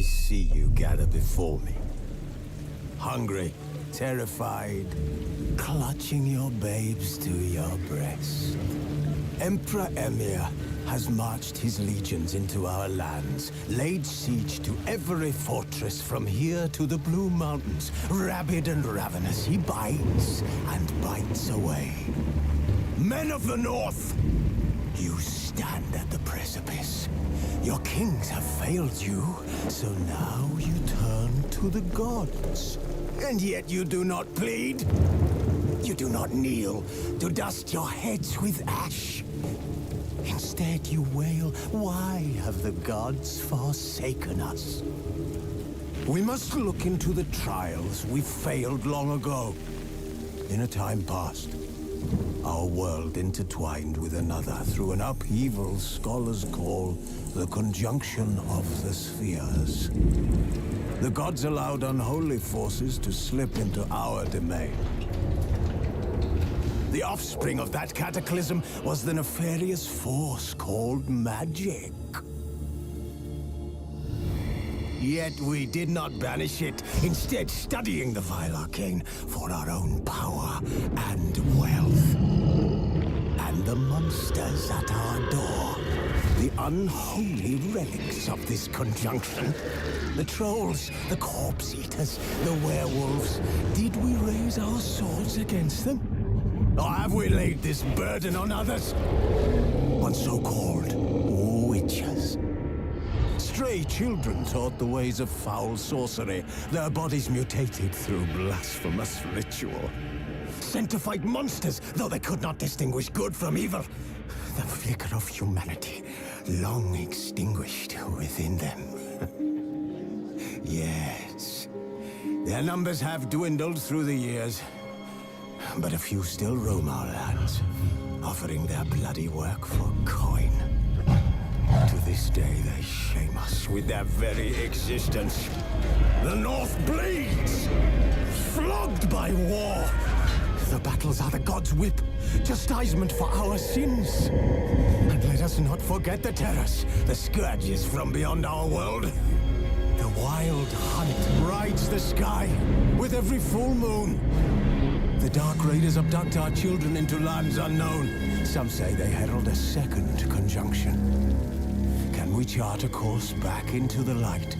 see you gather before me. Hungry, terrified, clutching your babes to your breast. Emperor Emir has marched his legions into our lands, laid siege to every fortress from here to the Blue Mountains. Rabid and ravenous, he bites and bites away. Men of the North, you stand at the precipice. Your kings have failed you, so now you turn to the gods. And yet you do not plead. You do not kneel to dust your heads with ash. Instead you wail, why have the gods forsaken us? We must look into the trials we failed long ago. In a time past, our world intertwined with another through an upheaval scholars call the conjunction of the spheres. The gods allowed unholy forces to slip into our domain. The offspring of that cataclysm was the nefarious force called magic. Yet we did not banish it, instead studying the vile arcane for our own power and wealth. And the monsters at our door, the unholy relics of this conjunction. The trolls, the corpse-eaters, the werewolves. Did we raise our swords against them? Or have we laid this burden on others? On so-called witches. Stray children taught the ways of foul sorcery, their bodies mutated through blasphemous ritual. Sent to fight monsters, though they could not distinguish good from evil. The flicker of humanity, long extinguished within them. Yes, their numbers have dwindled through the years. But a few still roam our lands, offering their bloody work for coin. To this day, they shame us with their very existence. The North bleeds, flogged by war. The battles are the gods' whip, chastisement for our sins. And let us not forget the terrors, the scourges from beyond our world. The wild hunt rides the sky with every full moon. The Dark Raiders abduct our children into lands unknown. Some say they herald a second conjunction. Can we chart a course back into the light?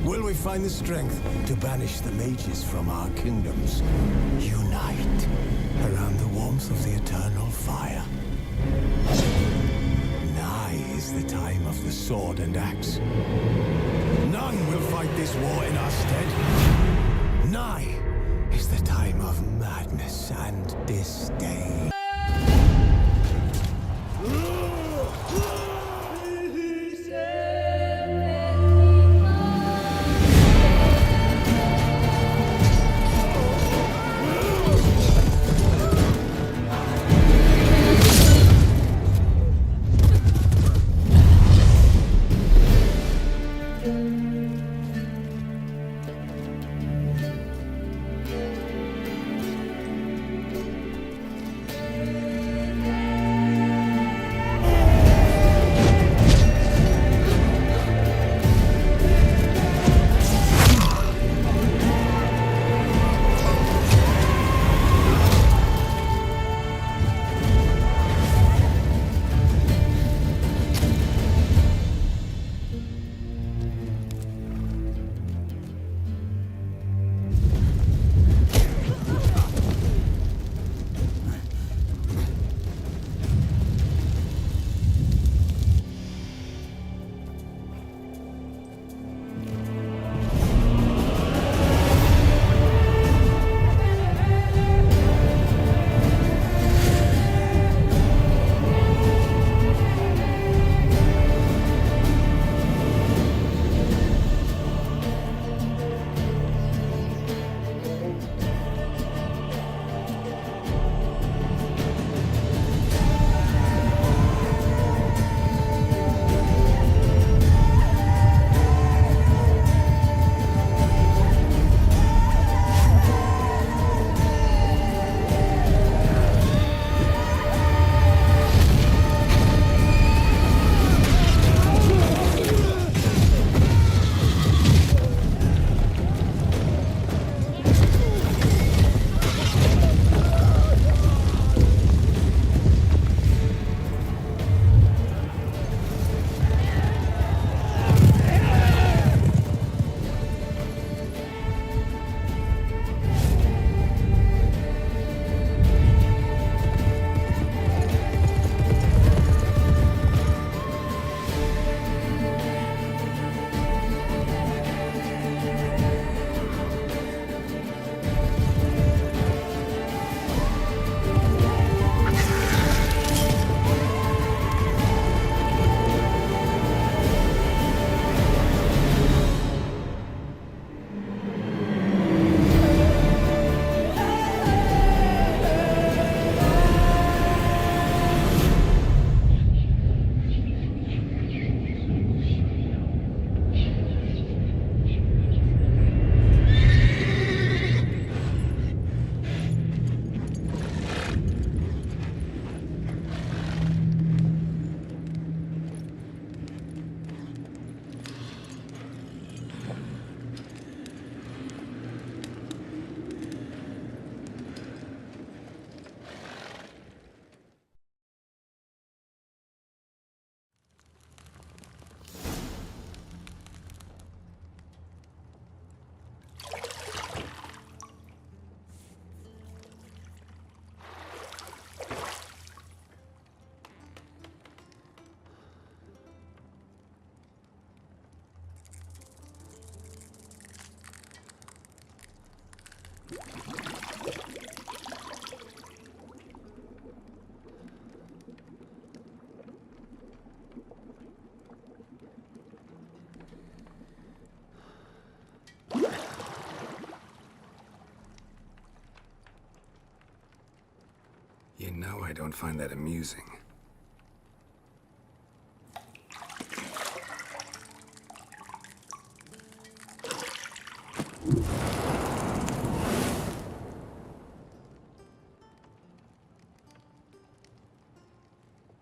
Will we find the strength to banish the mages from our kingdoms? Unite around the warmth of the eternal fire. Nigh is the time of the sword and axe. None will fight this war in our stead. Nigh is the time of madness and disdain. You know I don't find that amusing.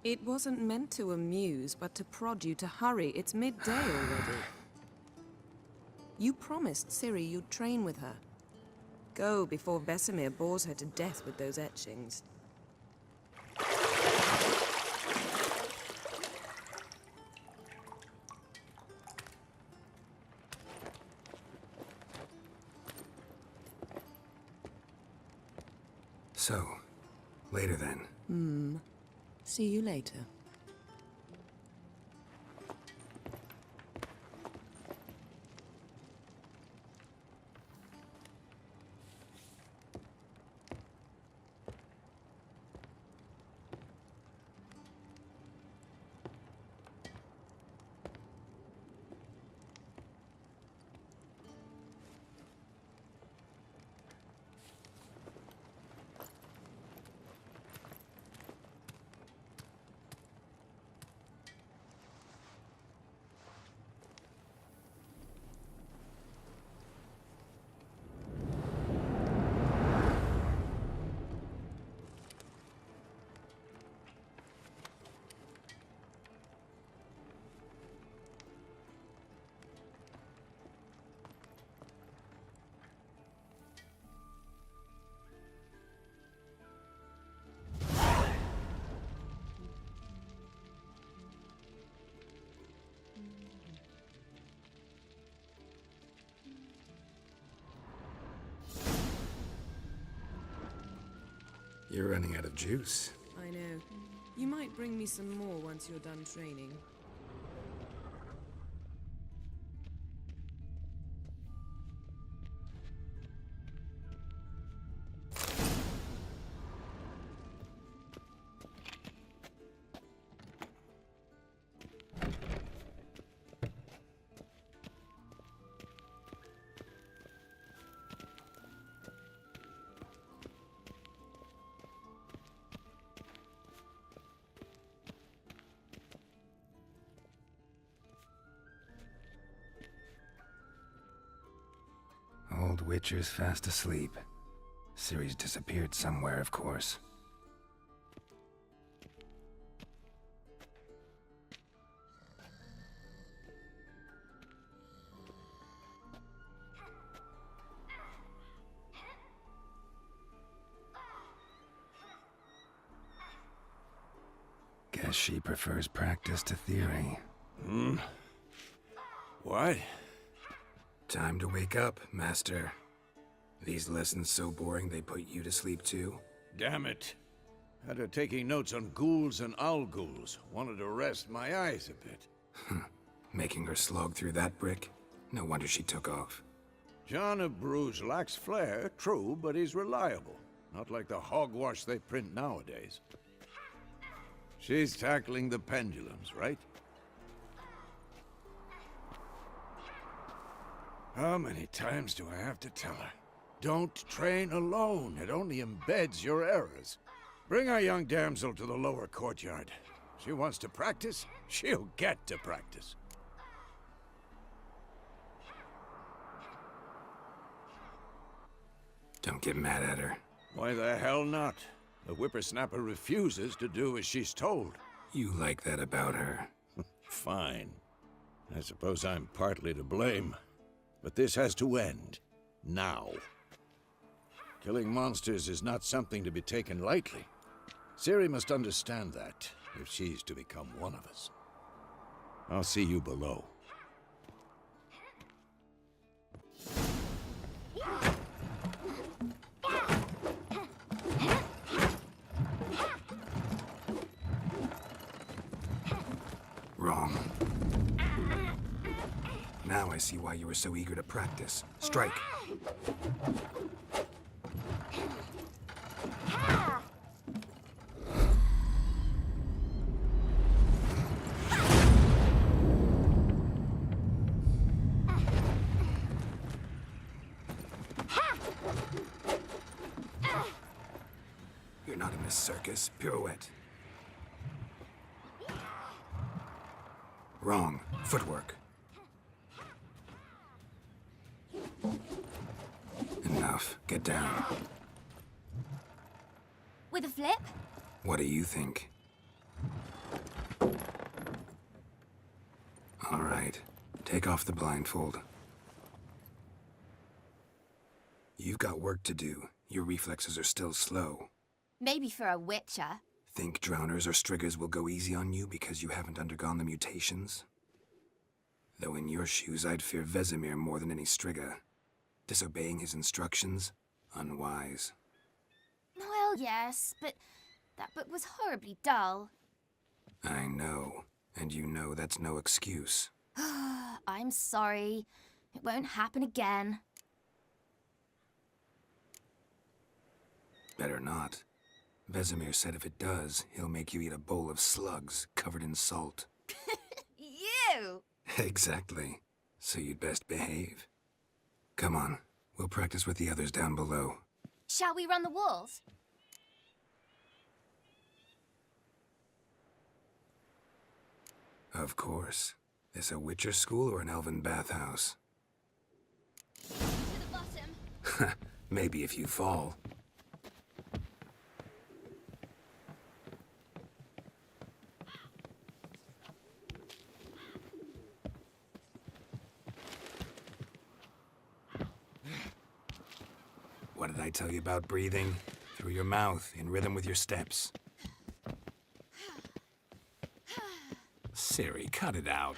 It wasn't meant to amuse, but to prod you to hurry. It's midday already. You promised Ciri you'd train with her. Go before Vesemir bores her to death with those etchings. So, later then. See you later. You're running out of juice. I know. You might bring me some more once you're done training. Old Witcher's fast asleep. Ciri's disappeared somewhere, of course. Guess she prefers practice to theory. What? Time to wake up, Master. These lessons so boring they put you to sleep too? Damn it. Had her taking notes on ghouls and owl-ghouls. Wanted to rest my eyes a bit. Making her slog through that brick? No wonder she took off. John of Bruges lacks flair, true, but he's reliable. Not like the hogwash they print nowadays. She's tackling the pendulums, right? How many times do I have to tell her? Don't train alone. It only embeds your errors. Bring our young damsel to the lower courtyard. She wants to practice, she'll get to practice. Don't get mad at her. Why the hell not? The whippersnapper refuses to do as she's told. You like that about her. Fine. I suppose I'm partly to blame. But this has to end. Now. Killing monsters is not something to be taken lightly. Ciri must understand that, if she's to become one of us. I'll see you below. Wrong. Now I see why you were so eager to practice. Strike. You're not a a circus. Pirouette. Wrong. Footwork. Enough. Get down. With a flip? What do you think? All right. Take off the blindfold. You've got work to do. Your reflexes are still slow. Maybe for a witcher. Think drowners or striggers will go easy on you because you haven't undergone the mutations? Though in your shoes, I'd fear Vesemir more than any strigger. Disobeying his instructions? Unwise. Well, yes, but that book was horribly dull. I know. And you know that's no excuse. I'm sorry. It won't happen again. Better not. Vesemir said if it does, he'll make you eat a bowl of slugs covered in salt. You! Exactly. So you'd best behave. Come on. We'll practice with the others down below. Shall we run the walls? Of course. This a Witcher school or an elven bathhouse? To the bottom. Maybe if you fall. What did I tell you about breathing? Through your mouth, in rhythm with your steps. Ciri, cut it out.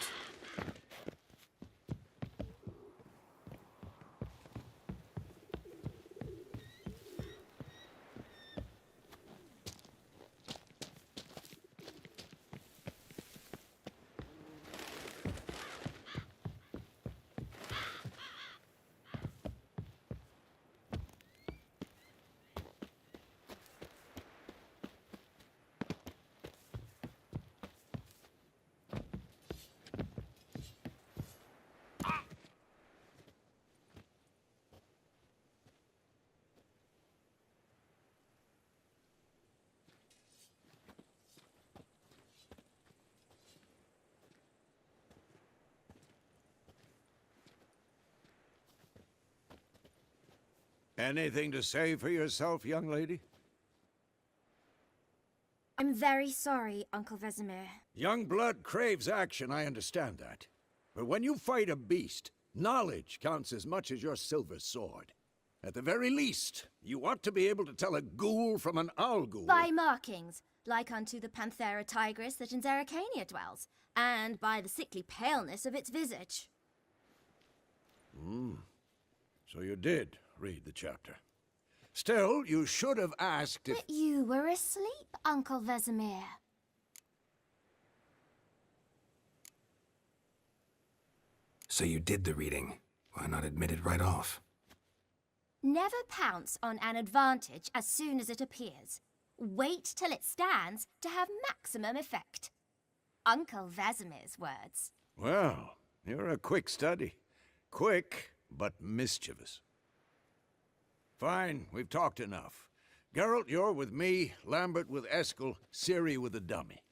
Anything to say for yourself, young lady? I'm very sorry, Uncle Vesemir. Young blood craves action, I understand that. But when you fight a beast, knowledge counts as much as your silver sword. At the very least, you ought to be able to tell a ghoul from an owl ghoul. By markings, like unto the Panthera tigris that in Zerrikania dwells, and by the sickly paleness of its visage. So you did read the chapter. Still, you should have asked if... But you were asleep, Uncle Vesemir. So you did the reading. Why not admit it right off? Never pounce on an advantage as soon as it appears. Wait till it stands to have maximum effect. Uncle Vesemir's words. Well, you're a quick study. Quick, but mischievous. Fine, we've talked enough. Geralt, you're with me, Lambert with Eskel, Ciri with the dummy.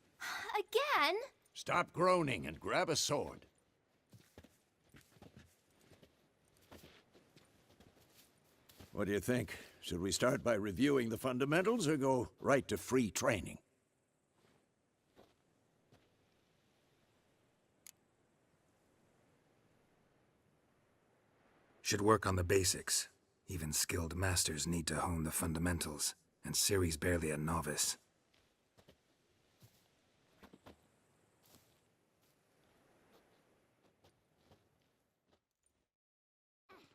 Again? Stop groaning and grab a sword. What do you think? Should we start by reviewing the fundamentals or go right to free training? Should work on the basics. Even skilled masters need to hone the fundamentals, and Ciri's barely a novice.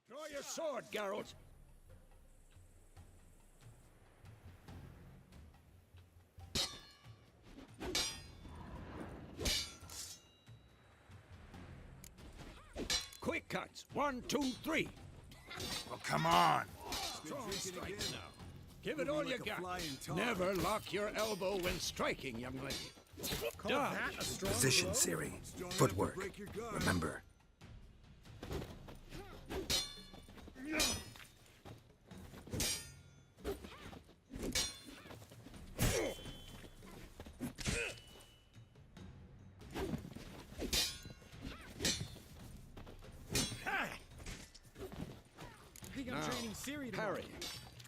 Draw your sword, Geralt! Quick cuts! 1, 2, 3! Well, come on! Strong strikes now. Give it all you got. Never lock your elbow when striking, young lady. Dodge. Position, Ciri. Footwork. Remember. Ciri tomorrow. Parry.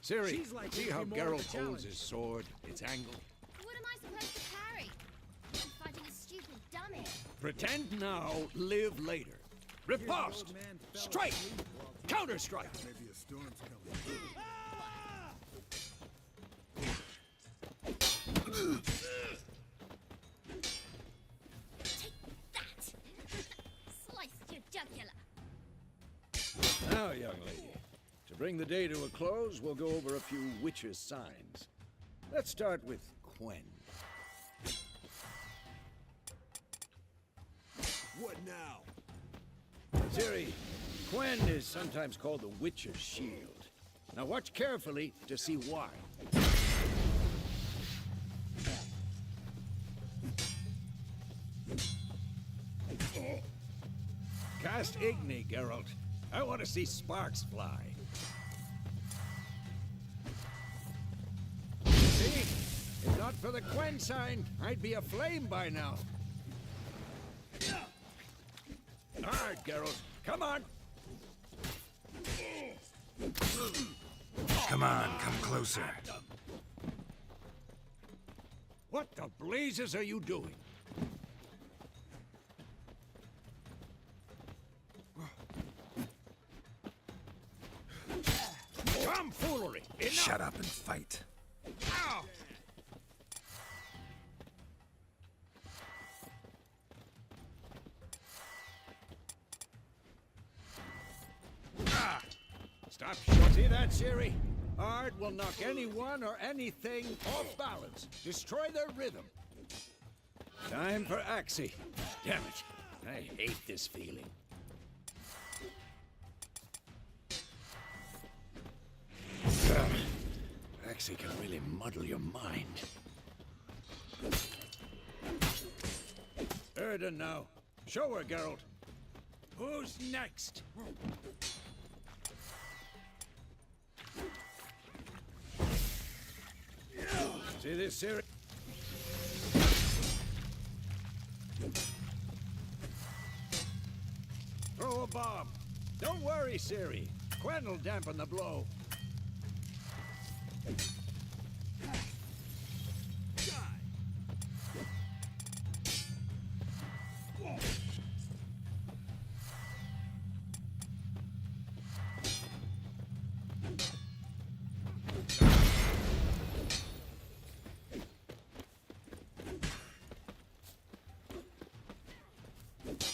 Ciri, She's likely see to how be more of a Geralt holds challenge. his sword, its angle? What am I supposed to parry? I'm fighting a stupid dummy. Pretend now, live later. Riposte! old man fell Strike! asleep while- Counter-strike! Maybe a storm's coming. Take that! Sliced your jugular. Now, young lady, to bring the day to a close, we'll go over a few witches' signs. Let's start with Quen. What now? Ciri, Quen is sometimes called the Witch's Shield. Now watch carefully to see why. Cast Igni, Geralt. I want to see sparks fly. See? If not for the Quen sign, I'd be aflame by now. All right, Geralt. Come on. Come on, come closer. What the blazes are you doing? Tomfoolery! Enough! Shut up and fight. Ow! Ah! Stop short. See that, Ciri? Art will knock anyone or anything off balance. Destroy their rhythm. Time for Axie. Damn it. I hate this feeling. Axie can really muddle your mind. Erden now. Show her, Geralt. Who's next? See this, Ciri? Throw a bomb. Don't worry, Ciri. Quen will dampen the blow.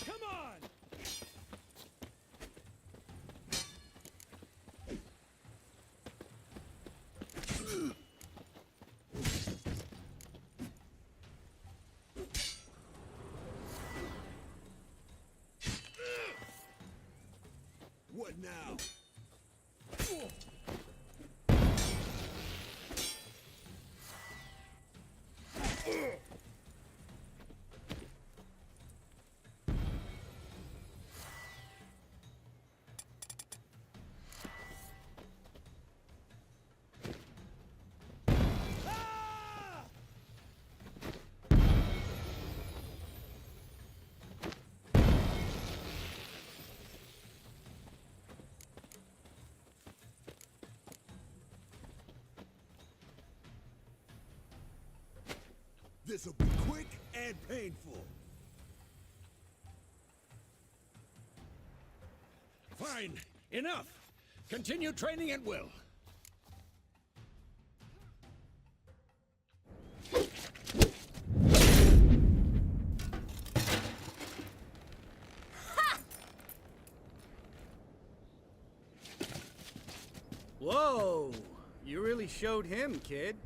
Come on! What now? This'll be quick and painful. Fine. Enough. Continue training at will. Whoa! You really showed him, kid.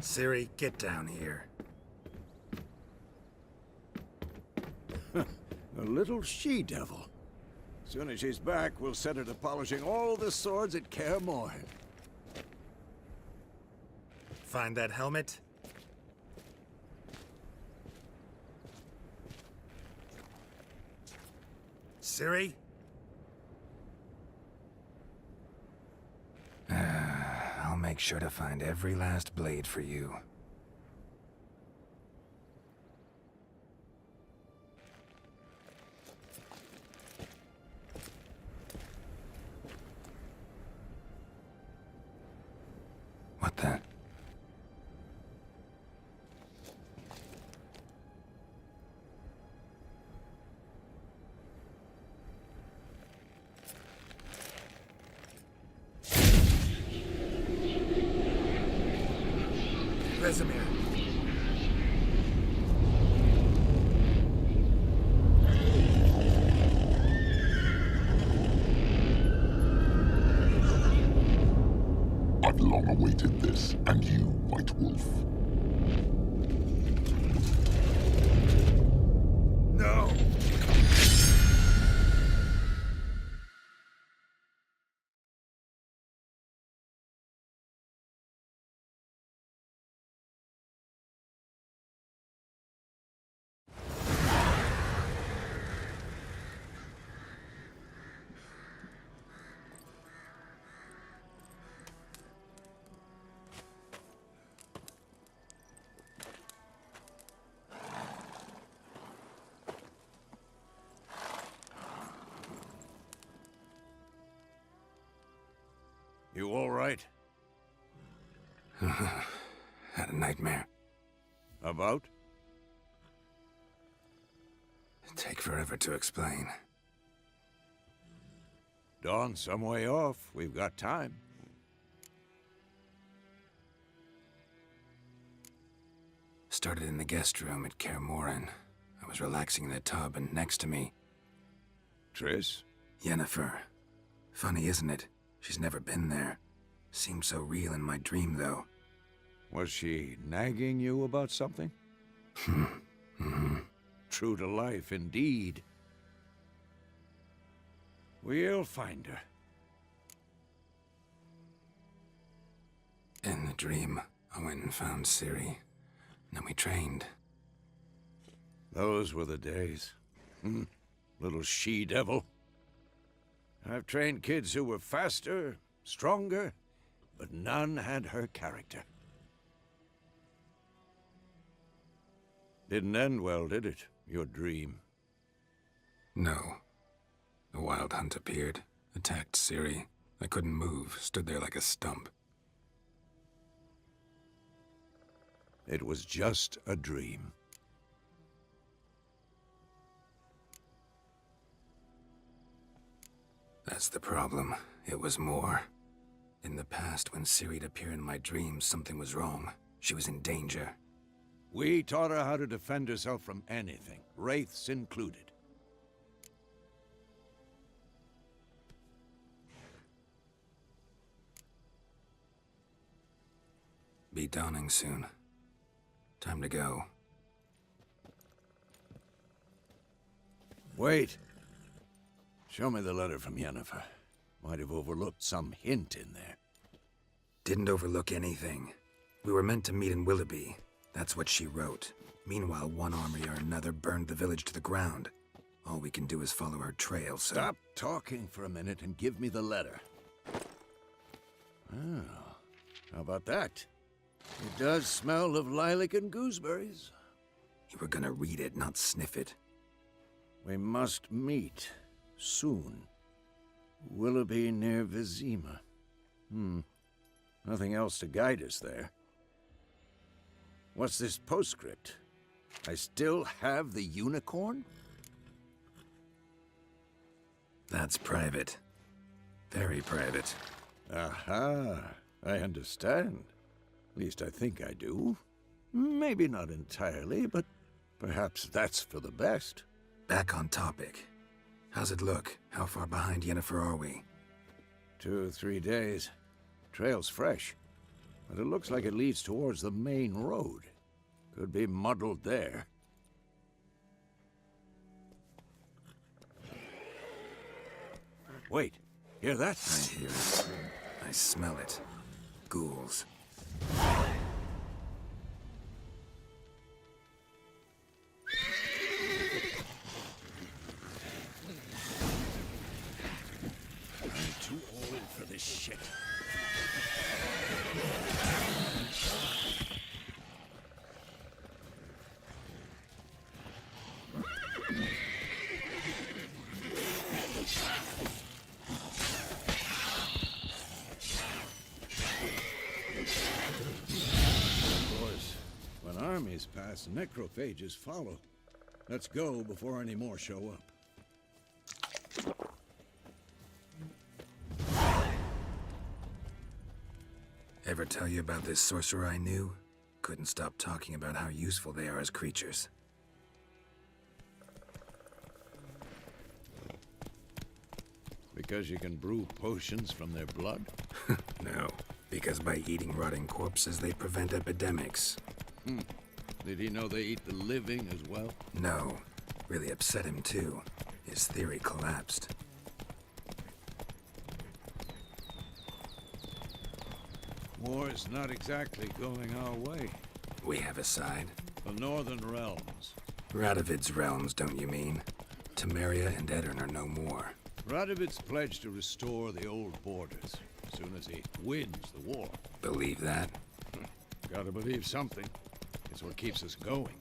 Ciri, get down here. A little she-devil. Soon as she's back, we'll set her to polishing all the swords at Kaer Morhen. Find that helmet? Ciri? I'll make sure to find every last blade for you. Vesemir! I've long awaited this, and you, White Wolf. No! You all right? Had a nightmare. About? Take forever to explain. Dawn's some way off. We've got time. Started in the guest room at Kaer Morhen. I was relaxing in the tub, and next to me, Triss? Yennefer. Funny, isn't it? She's never been there. Seemed so real in my dream, though. Was she nagging you about something? True to life, indeed. We'll find her. In the dream, I went and found Ciri. Then we trained. Those were the days. Little she-devil. I've trained kids who were faster, stronger, but none had her character. Didn't end well, did it? Your dream? No. The Wild Hunt appeared, attacked Ciri. I couldn't move, stood there like a stump. It was just a dream. That's the problem. It was more. In the past, when Ciri'd appear in my dreams, something was wrong. She was in danger. We taught her how to defend herself from anything, wraiths included. Be dawning soon. Time to go. Wait. Show me the letter from Yennefer. Might have overlooked some hint in there. Didn't overlook anything. We were meant to meet in Willoughby. That's what she wrote. Meanwhile, one army or another burned the village to the ground. All we can do is follow her trail, so... Stop talking for a minute and give me the letter. Oh, how about that? It does smell of lilac and gooseberries. You were gonna read it, not sniff it. We must meet. Soon. Willoughby near Vizima. Nothing else to guide us there. What's this postscript? I still have the unicorn? That's private. Very private. Aha, I understand. At least I think I do. Maybe not entirely, but perhaps that's for the best. Back on topic. How's it look? How far behind Yennefer are we? 2 or 3 days. Trail's fresh, but it looks like it leads towards the main road. Could be muddled there. Wait, hear that? I hear it. I smell it. Ghouls. I'm too old for this shit. Of course, when armies pass, necrophages follow. Let's go before any more show up. Ever tell you about this sorcerer I knew? couldn't stop talking about how useful they are as creatures. Because you can brew potions from their blood? No, because by eating rotting corpses, they prevent epidemics. Did he know they eat the living as well? No, really upset him too. His theory collapsed. War's not exactly going our way. We have a side. The Northern Realms. Radovid's realms, don't you mean? Temeria and Edirn are no more. Radovid's pledged to restore the old borders as soon as he wins the war. Believe that? Gotta believe something. It's what keeps us going.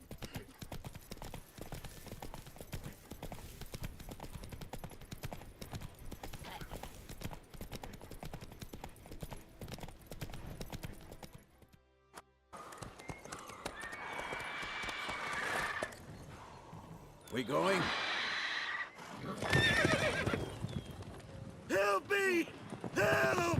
We going? Help me! Help!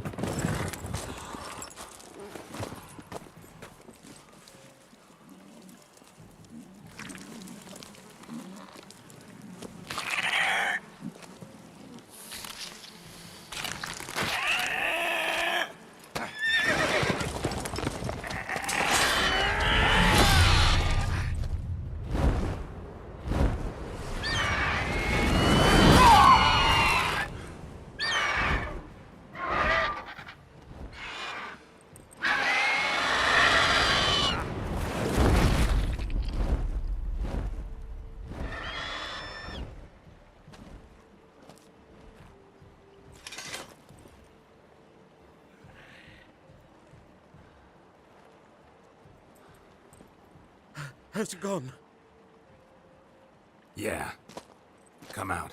Has it gone? Yeah. Come out.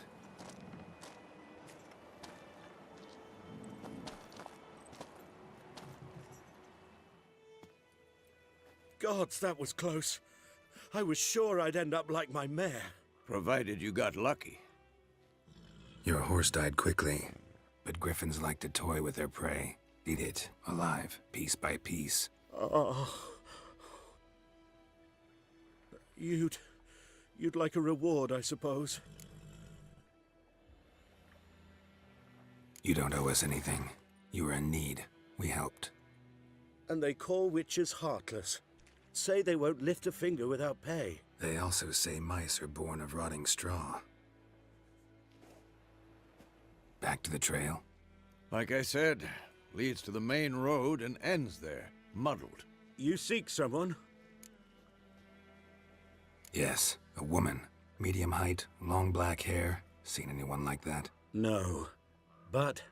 Gods, that was close. I was sure I'd end up like my mare. Provided you got lucky. Your horse died quickly, but griffins like to toy with their prey. Eat it, alive, piece by piece. Oh. You'd like a reward, I suppose. You don't owe us anything. You were in need. We helped. And they call witches heartless. Say they won't lift a finger without pay. They also say mice are born of rotting straw. Back to the trail? Like I said, leads to the main road and ends there, muddled. You seek someone? Yes, a woman. Medium height, long black hair. Seen anyone like that? No. But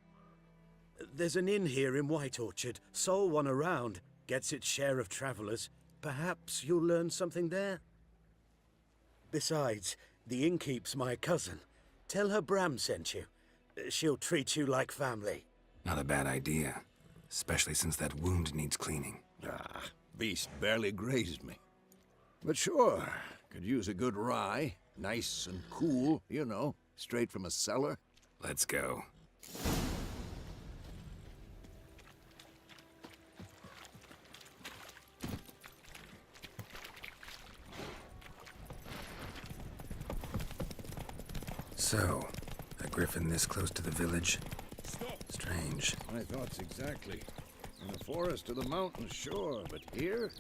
there's an inn here in White Orchard. Sole one around. Gets its share of travelers. Perhaps you'll learn something there? Besides, the innkeep's my cousin. Tell her Bram sent you. She'll treat you like family. Not a bad idea. Especially since that wound needs cleaning. Ah, beast barely grazed me. But sure, could use a good rye. Nice and cool, you know, straight from a cellar. Let's go. So, a griffin this close to the village? Strange. My thoughts exactly. In the forest or the mountains, sure, but here?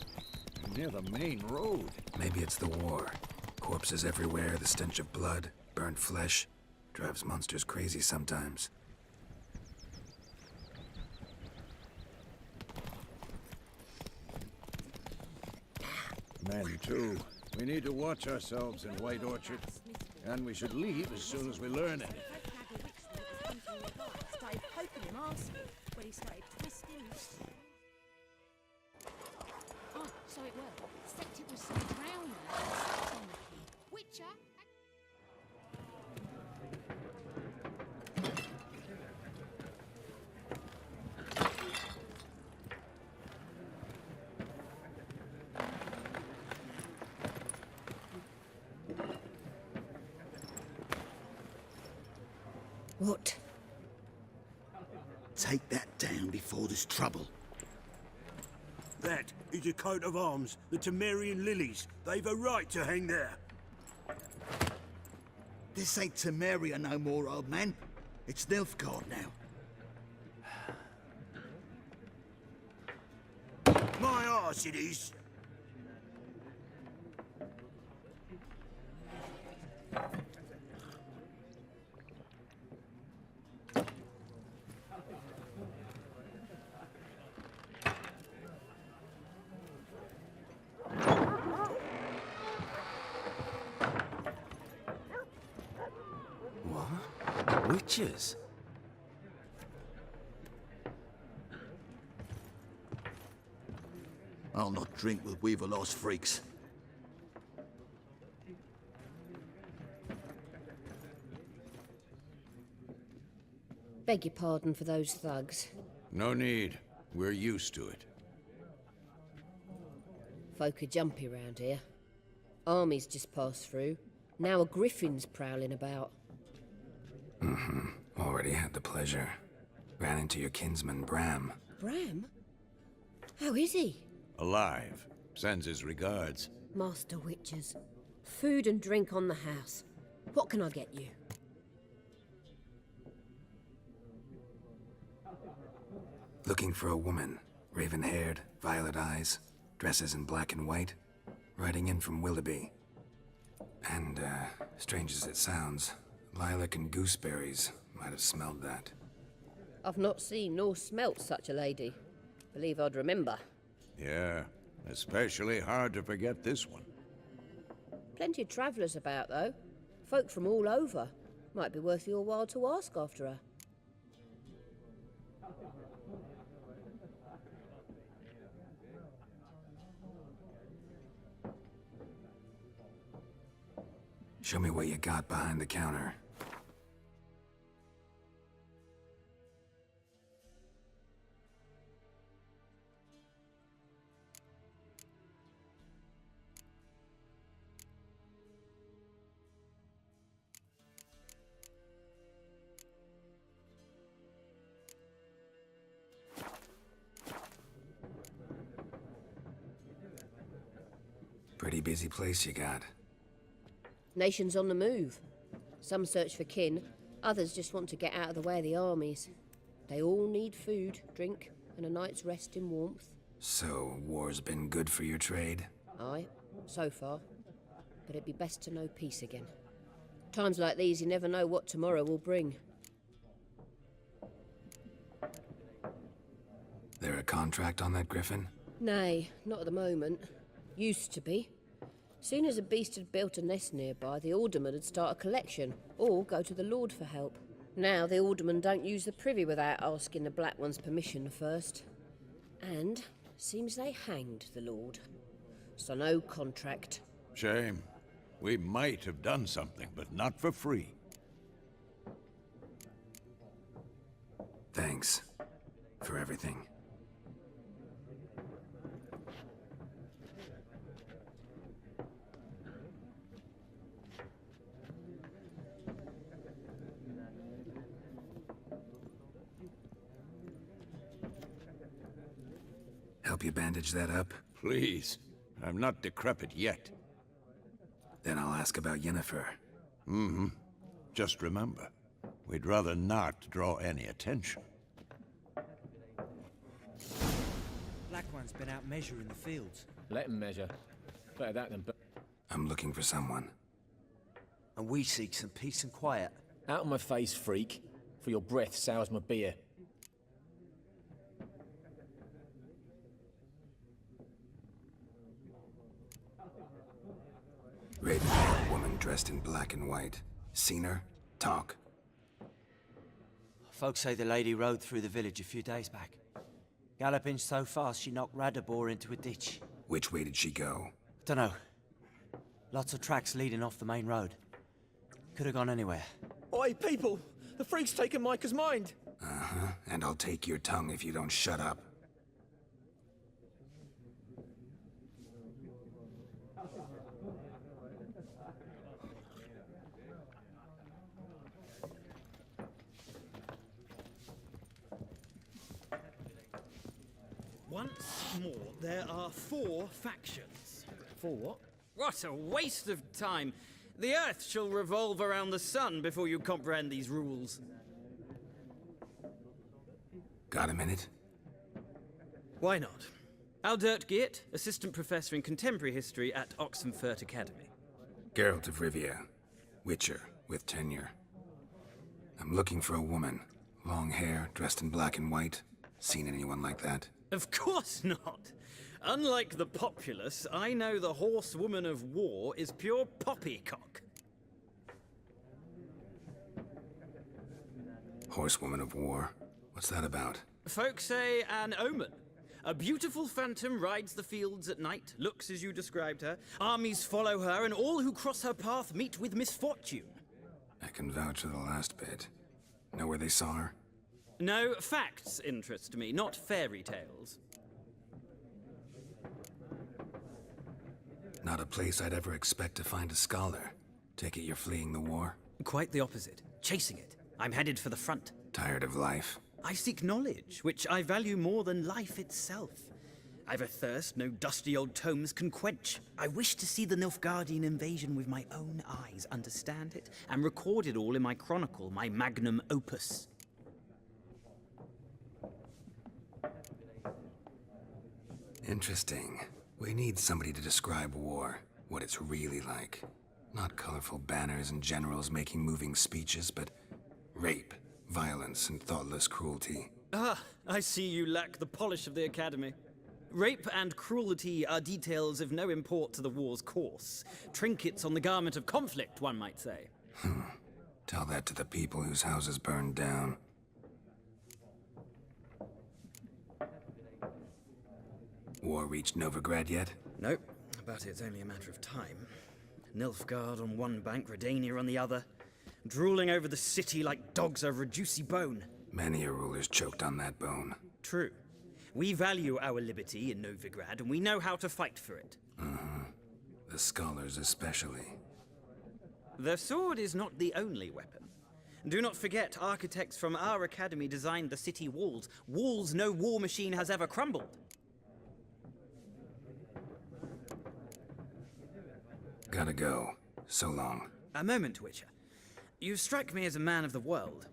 Near the main road. Maybe it's the war. Corpses everywhere, the stench of blood, burnt flesh. Drives monsters crazy sometimes. Men, too. We need to watch ourselves in White Orchard. And we should leave as soon as we learn anything. Started poking him, asking, but he started twisting. Oh, so it was. Except it was some drowner. Witcher. What? Take that down before there's trouble. That is a coat of arms, the Temerian lilies. They've a right to hang there. This ain't Temeria no more, old man. It's Nilfgaard now. My arse it is. What? Witches? I'll not drink with Weaverlost freaks. Beg your pardon for those thugs. No need. We're used to it. Folk are jumpy round here. Armies just passed through. Now a griffin's prowling about. Already had the pleasure. Ran into your kinsman, Bram. Bram? How is he? Alive. Sends his regards. Master Witches. Food and drink on the house. What can I get you? Looking for a woman. Raven-haired, violet eyes, dresses in black and white. Riding in from Willoughby. And, strange as it sounds, lilac and gooseberries might have smelled that. I've not seen nor smelt such a lady. Believe I'd remember. Yeah, especially hard to forget this one. Plenty of travellers about, though. Folk from all over. Might be worth your while to ask after her. Show me what you got behind the counter. Pretty busy place you got. Nations on the move. Some search for kin, others just want to get out of the way of the armies. They all need food, drink, and a night's rest in warmth. So, war's been good for your trade? Aye, so far. But it'd be best to know peace again. Times like these, you never know what tomorrow will bring. There a contract on that griffin? Nay, not at the moment. Used to be. Soon as a beast had built a nest nearby, the alderman would start a collection, or go to the Lord for help. Now the aldermen don't use the privy without asking the Black One's permission first. And seems they hanged the Lord. So no contract. Shame. We might have done something, but not for free. Thanks. For everything. Help you bandage that up? Please. I'm not decrepit yet. Then I'll ask about Yennefer. Mm-hmm. Just remember, we'd rather not draw any attention. Black One's been out measuring the fields. Let him measure. Better that than... I'm looking for someone. And we seek some peace and quiet. Out of my face, freak. For your breath sours my beer. Raven-haired woman dressed in black and white. Seen her? Talk. Folks say the lady rode through the village a few days back. Galloping so fast she knocked Radabor into a ditch. Which way did she go? Dunno. Lots of tracks leading off the main road. Could have gone anywhere. Oi, people! The freak's taken Micah's mind! Uh-huh. And I'll take your tongue if you don't shut up. Once more, There are 4 factions. 4 what? What a waste of time! The Earth shall revolve around the sun before you comprehend these rules. Got a minute? Why not? Aldert Geert, Assistant Professor in Contemporary History at Oxenfurt Academy. Geralt of Rivia, Witcher, with tenure. I'm looking for a woman. Long hair, dressed in black and white. Seen anyone like that? Of course not! Unlike the populace, I know the horsewoman of war is pure poppycock. Horsewoman of war? What's that about? Folk say an omen. A beautiful phantom rides the fields at night, looks as you described her. Armies follow her, and all who cross her path meet with misfortune. I can vouch for the last bit. Know where they saw her? No, facts interest me, not fairy tales. Not a place I'd ever expect to find a scholar. Take it you're fleeing the war? Quite the opposite. Chasing it. I'm headed for the front. Tired of life? I seek knowledge, which I value more than life itself. I've a thirst no dusty old tomes can quench. I wish to see the Nilfgaardian invasion with my own eyes, understand it, and record it all in my chronicle, my magnum opus. Interesting. We need somebody to describe war, what it's really like. Not colorful banners and generals making moving speeches, but rape, violence, and thoughtless cruelty. Ah, I see you lack the polish of the Academy. Rape and cruelty are details of no import to the war's course. Trinkets on the garment of conflict, one might say. Tell that to the people whose houses burned down. War reached Novigrad yet? Nope, but it's only a matter of time. Nilfgaard on one bank, Redania on the other. Drooling over the city like dogs over a juicy bone. Many a ruler's choked on that bone. True. We value our liberty in Novigrad, and we know how to fight for it. The scholars especially. The sword is not the only weapon. Do not forget, architects from our academy designed the city walls. Walls no war machine has ever crumbled. Gotta go. So long. A moment, Witcher. You strike me as a man of the world.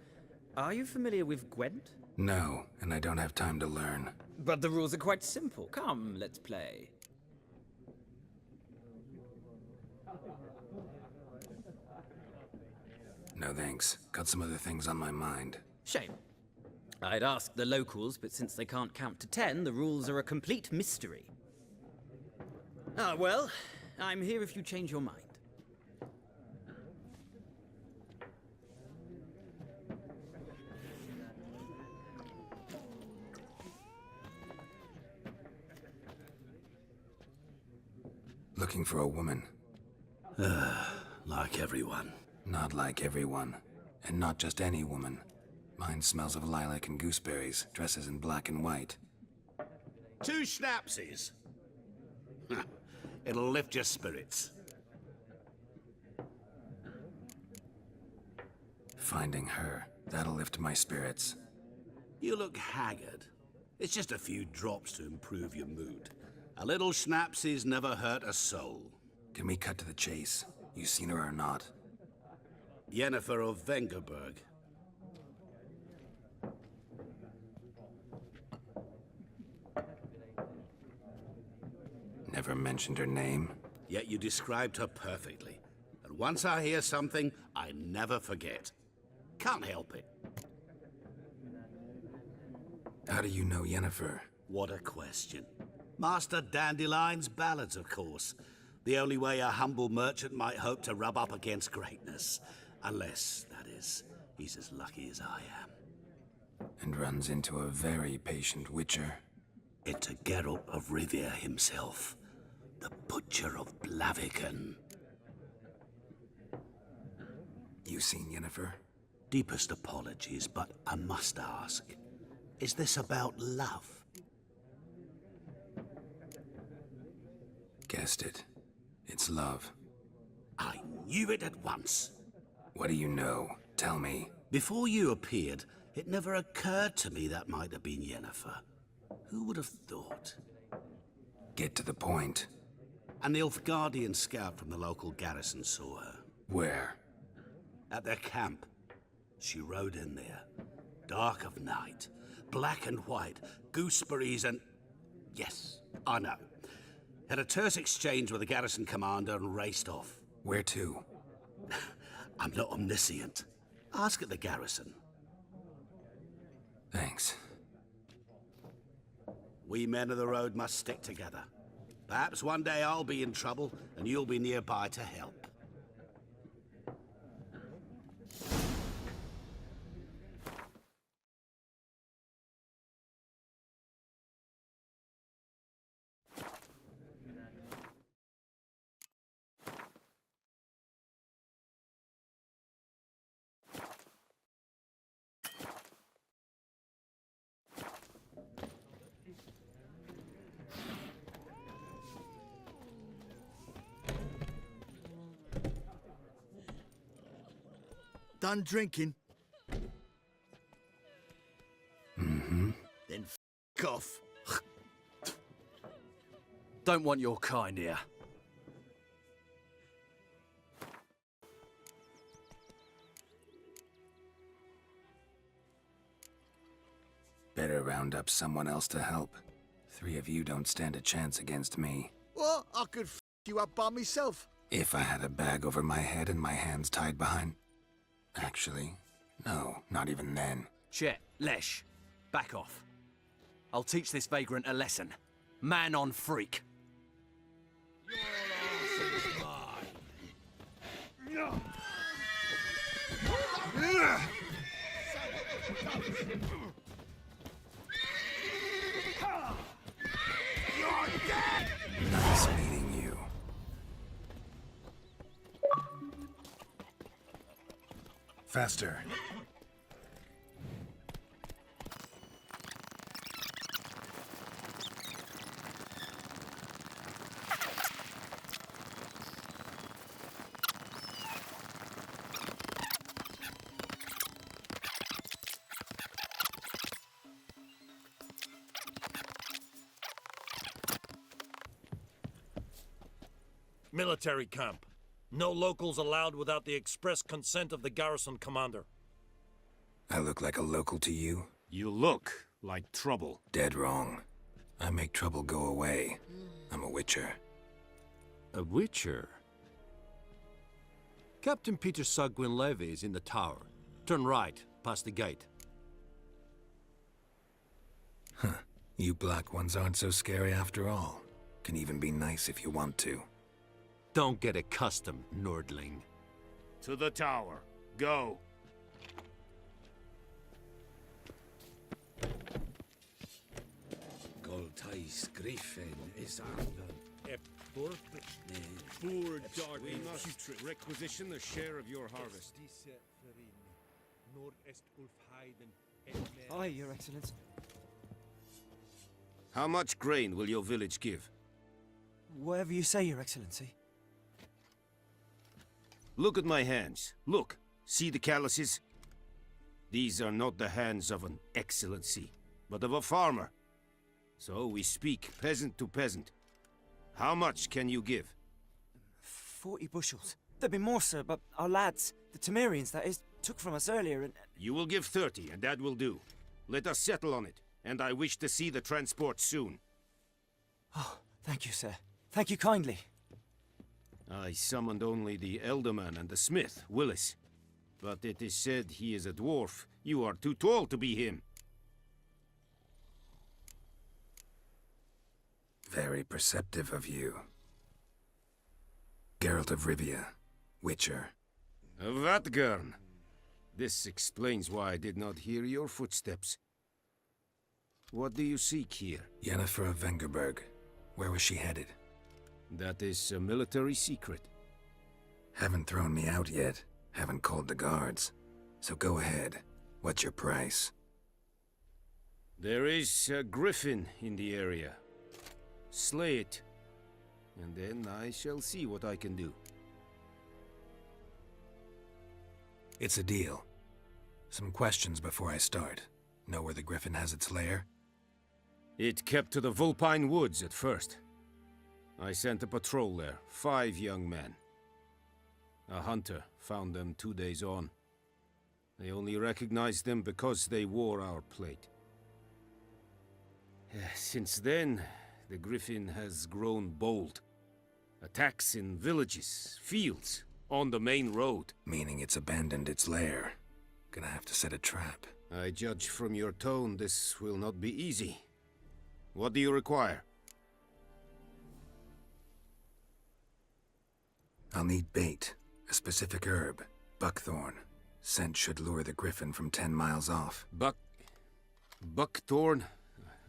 Are you familiar with Gwent? No, and I don't have time to learn. But the rules are quite simple. Come, let's play. No thanks. Got some other things on my mind. Shame. I'd ask the locals, but since they can't count to 10, the rules are a complete mystery. Ah, well, I'm here if you change your mind. Looking for a woman. Like everyone. Not like everyone. And not just any woman. Mine smells of lilac and gooseberries, dresses in black and white. 2 schnapsies. It'll lift your spirits. Finding her, that'll lift my spirits. You look haggard. It's just a few drops to improve your mood. A little schnapsies never hurt a soul. Can we cut to the chase? You seen her or not? Yennefer of Vengerberg. Never mentioned her name. Yet you described her perfectly. And once I hear something, I never forget. Can't help it. How do you know Yennefer? What a question. Master Dandelion's ballads, of course. The only way a humble merchant might hope to rub up against greatness. Unless, that is, he's as lucky as I am. And runs into a very patient witcher. Into Geralt of Rivia himself. The Butcher of Blaviken. You seen Yennefer? Deepest apologies, but I must ask. Is this about love? Guessed it. It's love. I knew it at once. What do you know? Tell me. Before you appeared, it never occurred to me that might have been Yennefer. Who would have thought? Get to the point. An Nilfgaardian scout from the local garrison saw her. Where? At their camp. She rode in there. Dark of night. Black and white. Gooseberries and... Yes, I know. Had a terse exchange with the garrison commander and raced off. Where to? I'm not omniscient. Ask at the garrison. Thanks. We men of the road must stick together. Perhaps one day I'll be in trouble and you'll be nearby to help. Done drinking? Mm-hmm. Then f*** off. Don't want your kind here. Better round up someone else to help. 3 of you don't stand a chance against me. What? I could f*** you up by myself. If I had a bag over my head and my hands tied behind... Actually, no, not even then. Chet, Lesh, back off. I'll teach this vagrant a lesson. Man on freak. Nice meeting you. Faster. Military camp. No locals allowed without the express consent of the garrison commander. I look like a local to you? You look like trouble. Dead wrong. I make trouble go away. I'm a witcher. A witcher? Captain Peter Sagwin Levy is in the tower. Turn right, past the gate. Huh. You black ones aren't so scary after all. Can even be nice if you want to. Don't get accustomed, Nordling. To the tower. Go. Goltais Griffin is Arden. Poor dog. We must requisition a share of your harvest. Aye, Your Excellency. How much grain will your village give? Whatever you say, Your Excellency. Look at my hands. Look. See the calluses? These are not the hands of an excellency, but of a farmer. So we speak peasant to peasant. How much can you give? 40 bushels. There'd be more, sir, but our lads, the Temerians, that is, took from us earlier and... You will give 30, and that will do. Let us settle on it, and I wish to see the transport soon. Oh, thank you, sir. Thank you kindly. I summoned only the Elderman and the smith, Willis. But it is said he is a dwarf. You are too tall to be him. Very perceptive of you. Geralt of Rivia, Witcher. Vatgern. This explains why I did not hear your footsteps. What do you seek here? Yennefer of Vengerberg. Where was she headed? That is a military secret. Haven't thrown me out yet. Haven't called the guards. So go ahead. What's your price? There is a griffin in the area. Slay it, and then I shall see what I can do. It's a deal. Some questions before I start. Know where the griffin has its lair? It kept to the Vulpine Woods at first. I sent a patrol there, 5 young men. A hunter found them 2 days on. They only recognized them because they wore our plate. Since then, the Griffin has grown bold. Attacks in villages, fields, on the main road. Meaning it's abandoned its lair. Gonna have to set a trap. I judge from your tone this will not be easy. What do you require? I'll need bait, a specific herb, buckthorn. Scent should lure the Griffin from 10 miles off. Buckthorn?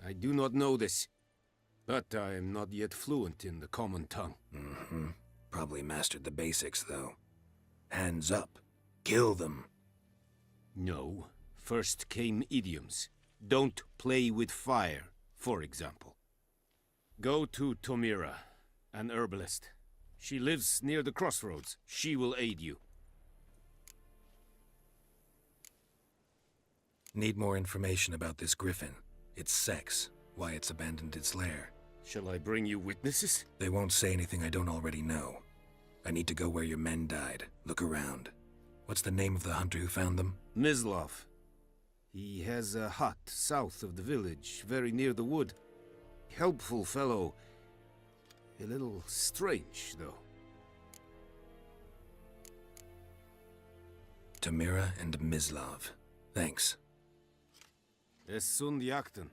I do not know this. But I am not yet fluent in the common tongue. Probably mastered the basics, though. Hands up. Kill them. No. First came idioms. Don't play with fire, for example. Go to Tomira, an herbalist. She lives near the crossroads. She will aid you. Need more information about this Griffin. Its sex, why it's abandoned its lair. Shall I bring you witnesses? They won't say anything I don't already know. I need to go where your men died. Look around. What's the name of the hunter who found them? Mislav. He has a hut south of the village, very near the wood. Helpful fellow. A little strange, though. Tamira and Mislav. Thanks. Es sund jakten.